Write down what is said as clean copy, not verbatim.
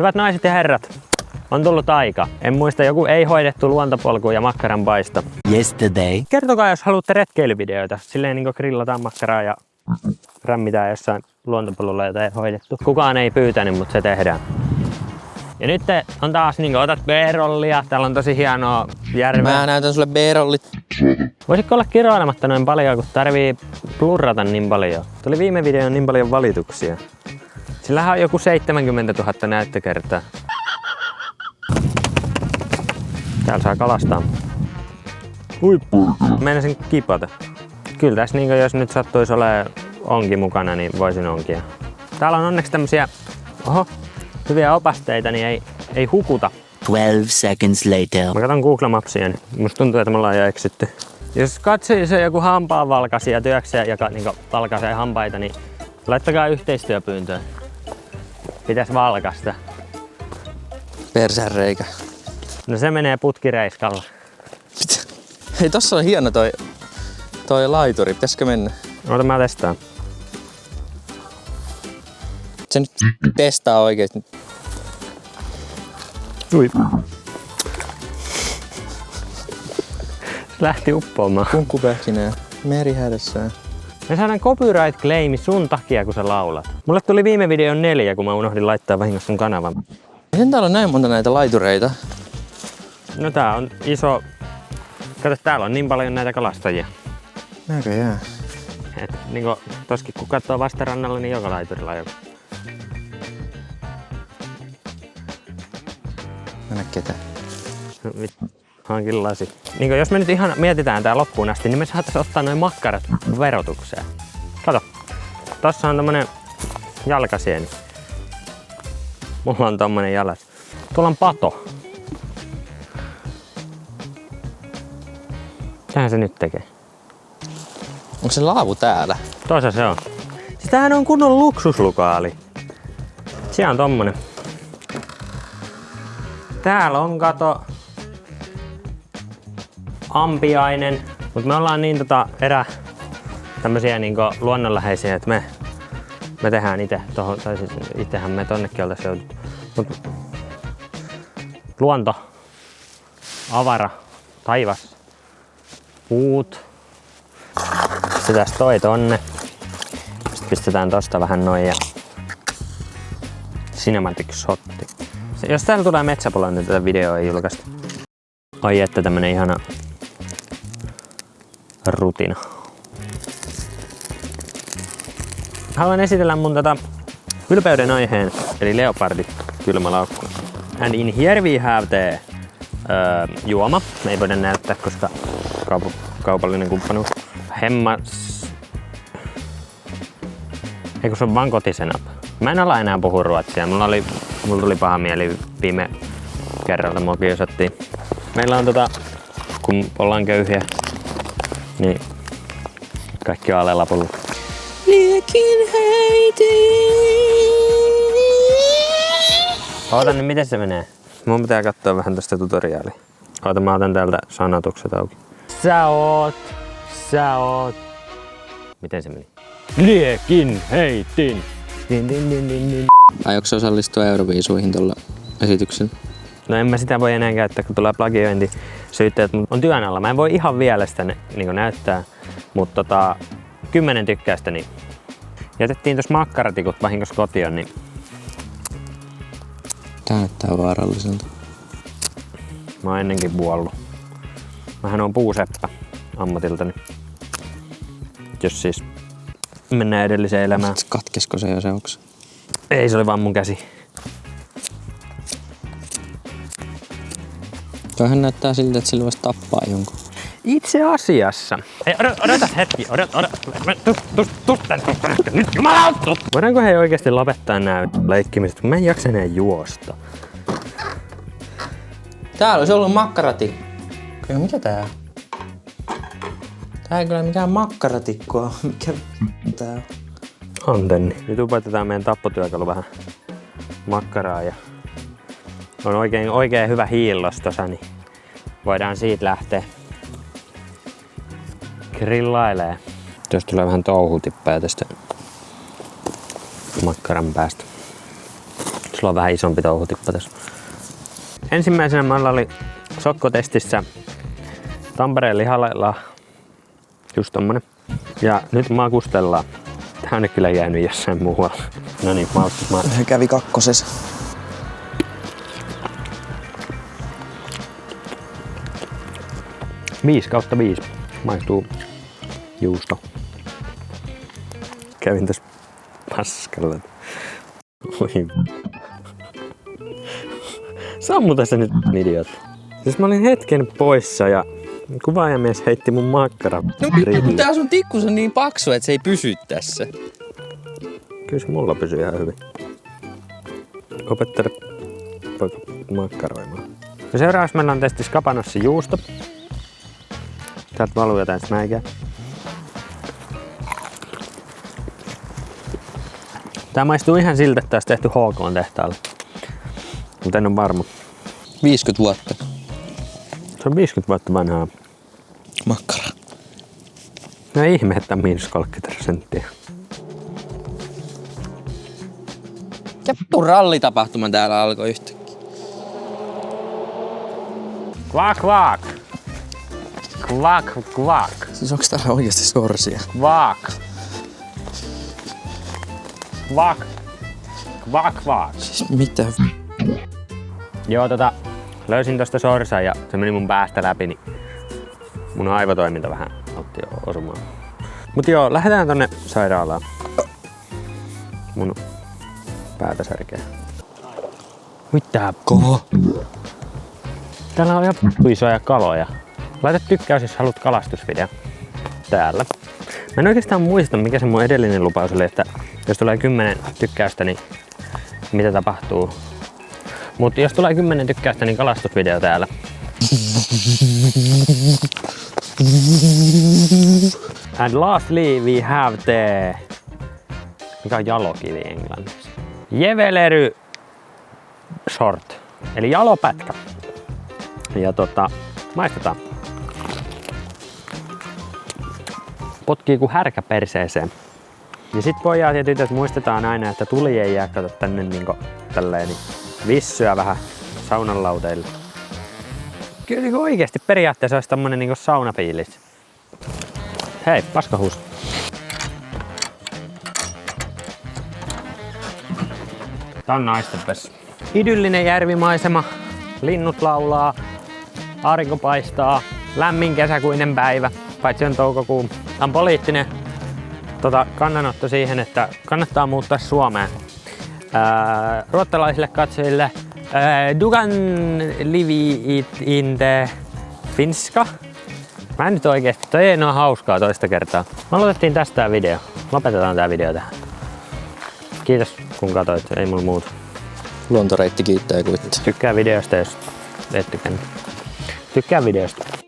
Hyvät naiset ja herrat, on tullut aika. En muista, joku ei hoidettu luontopolku ja makkaran paisto. Yesterday. Kertokaa, jos haluatte retkeilyvideoita. Silleen niin kuin grillataan makkaraa ja rämmitään jossain luontopolulla, jota ei hoidettu. Kukaan ei pyytänyt, mutta se tehdään. Ja nyt on taas niin kuin, otat B-rollia. Täällä on tosi hienoa järveä. Mä näytän sulle B-rollit. Voisitko olla kiroilematta noin paljon, kun tarvii plurrata niin paljon? Tuli viime videoon niin paljon valituksia. Sillähän on joku 70 000 näyttökertaa. Täällä saa kalastaa. Meinasin kipata. Kyllä tässä niin jos nyt sattuisi olemaan onki mukana, niin voisin onkia. Täällä on onneksi tämmösiä hyviä opasteita, niin ei hukuta. 12 seconds later. Mä katson Google Mapsia, niin musta tuntuu, että me ollaan jo eksytty. Jos katsoo se joku hampaanvalkaisija työkseen, joka niin valkaisee hampaita, niin laittakaa yhteistyöpyyntöön. Pitäis valkasta. Persän reikä. No se menee putkireiskalla. Hei, tossa on hieno toi laituri. Pitäisikö mennä? Ota mä testaan. Se nyt testaa oikeesti. Ui. Se lähti uppoamaan. Kunkkupähkinää. Meri hädässään. Me saadaan copyright claimi sun takia, kun sä laulat. Mulle tuli viime videon 4, kun mä unohdin laittaa vahingossa sun kanavan. Miten täällä on näin monta näitä laitureita? No tää on iso... Kato, täällä on niin paljon näitä kalastajia. Näköjään. Et niinku toskin kun katsoo vastarannalla, niin joka laiturilla on joku. Mä näe ketään. Hankin lasi. Niinku jos me nyt ihan mietitään tää loppuun asti, niin me saatais ottaa noin makkarat verotukseen. Kato. Tossa on tommonen jalkasieni. Mulla on tommonen jalas. Tuolla on pato. Mitähän se nyt tekee? Onko se laavu täällä? Toisa se on. Siis tämähän on kunnon luksuslukaali. Siellä on tommonen. Täällä on kato ampiainen, mutta me ollaan niin tämmösiä niinku luonnonläheisiä, että me tehdään itse tohon, tai siis itsehän me tonnekin oltais jouduttu. Mut luonto, avara, taivas, puut. Pistetään toi tonne. Sitten pistetään tosta vähän noin ja cinematic shotti. Jos täällä tulee metsäpolo, niin tätä videoa ei julkaista. Ai että tämmönen ihana rutina. Haluan esitellä mun ylpeyden aiheen, eli leopardit kylmälaukku. And in here we have the juoma. Me ei voida näyttää, koska kaupallinen kumppanuus. Hemmas. Eikö se on vaan kotisenap? Mä en ala enää puhua ruotsia. Mulla tuli paha mieli viime kerralta, mua kiusattiin. Meillä on kun ollaan köyhiä, niin kaikki on alelapulla. Liekin heitin. Oota nyt, miten se menee? Mun pitää katsoa vähän tästä tutoriaalia. Oota, mä otan täältä sanotukset auki. Sä oot. Miten se meni? Liekin heitin. Din. Aiotko sä osallistua Euroviisuihin tuolla esityksellä? No en mä sitä voi enää käyttää, kun tulee plagiointisyytteet on työn alla. Mä en voi ihan vielä sitä niin näyttää, mutta 10 tykkäystä, niin jätettiin tuossa makkaratikut vahingossa kotiin, niin Tää näyttää vaaralliselta. mä oon ennenkin buollut. Mähän on puuseppä ammatiltani. Jos siis mennään edelliseen elämään. Katkesko se jo se oksa? Ei, se oli vaan mun käsi. Toihan näyttää siltä, että sillä voisi tappaa jonkun. Itse asiassa. Ei, odota hetki. Nyt jumalauta! Voidaanko he oikeesti lopettaa nää leikkimiset, kun mä en jaksa enää juosta. Täällä olisi ollut makkaratikku. Mikä tää? Tää ei kyllä mikään makkaratikku ole. Mikä tää on? Antenni. Nyt upotetaan meidän tappotyökalu vähän makkaraa ja on oikein hyvä hiillos tossa, niin voidaan siitä lähteä grillailee. Jos tulee vähän touhutippaa tästä makkaran päästä. Sulla on vähän isompi touhutippa tässä. Ensimmäisenä meillä oli sokkotestissä Tampereen lihalailla. Just tommonen. Ja nyt makustellaan. Tää on nyt kyllä jäänyt jossain muualla. No niin, maustus. Hän kävi kakkosessa. Viisi kautta 5. Maistuu juusto. Kävin tässä paskalla. Oi. Sammu tässä nyt idiot. Siis mä olin hetken poissa ja kuvaajamies heitti mun makkara. No tää sun tikkus on niin paksu, että se ei pysy tässä. Kyllä se mulla pysyy ihan hyvin. Opettele poika makkaroimaan. Ja seuraavaksi meillä on testissä kapanossi juusto. Täältä valuu jotain smäikää. Tää maistuu ihan siltä, että tää olisi tehty HK-tehtaalla. Mutta en ole varma. 50 vuotta. Se on 50 vuotta vanhaa. Makkara. No ihme, että -30%. Ja rallitapahtuma täällä alkoi yhtäkkiä. Kvak kvak! Kvak kvak! Siis onks täällä oikeesti sorsia? Kvak! Kvak! Kvak kvak! Siis mitä? Joo, löysin tosta sorsan ja se meni mun päästä läpi, niin mun aivotoiminta vähän otti osumaan. Mut joo, lähdetään tonne sairaalaan. Mun päätä särkeä. Mitä? Koho? Täällä on ihan isoja kaloja. Laita tykkäys, jos haluat kalastusvideo. Täällä. Mä en oikeastaan muista, mikä se mun edellinen lupaus oli, että jos tulee 10 tykkäystä, niin mitä tapahtuu. Mut jos tulee 10 tykkäystä, niin kalastusvideo täällä. And lastly we have the... Mikä on jalokivi englanniksi? Jevelery short. Eli jalopätkä. Ja maistetaan. Potkii kuin härkä perseeseen. Ja sit pojat ja tytöt muistetaan aina, että tuli ei jää kato tänne niinku tälleen niin vissyä vähän saunan lauteille. Kyllä niinku oikeesti periaatteessa olisi tommonen niinku saunafiilis. Hei, paskahuus. Tää on naisten pessu. Idyllinen järvimaisema. Linnut laulaa. Aurinko paistaa. Lämmin kesäkuinen päivä. Paitsi on toukokuu. Tää on poliittinen kannanotto siihen, että kannattaa muuttaa Suomeen. Ruottalaisille katsojille du kan live in the finska. Mä en nyt oikeesti, toi ei oo hauskaa toista kertaa. Me aloitettiin tästä tää video. Lopetetaan tää video tähän. Kiitos kun katsoit, ei mulla muuta. Luontoreitti kiittää ja kuittaa. Tykkää videosta, jos et tykännyt. Tykkää videosta.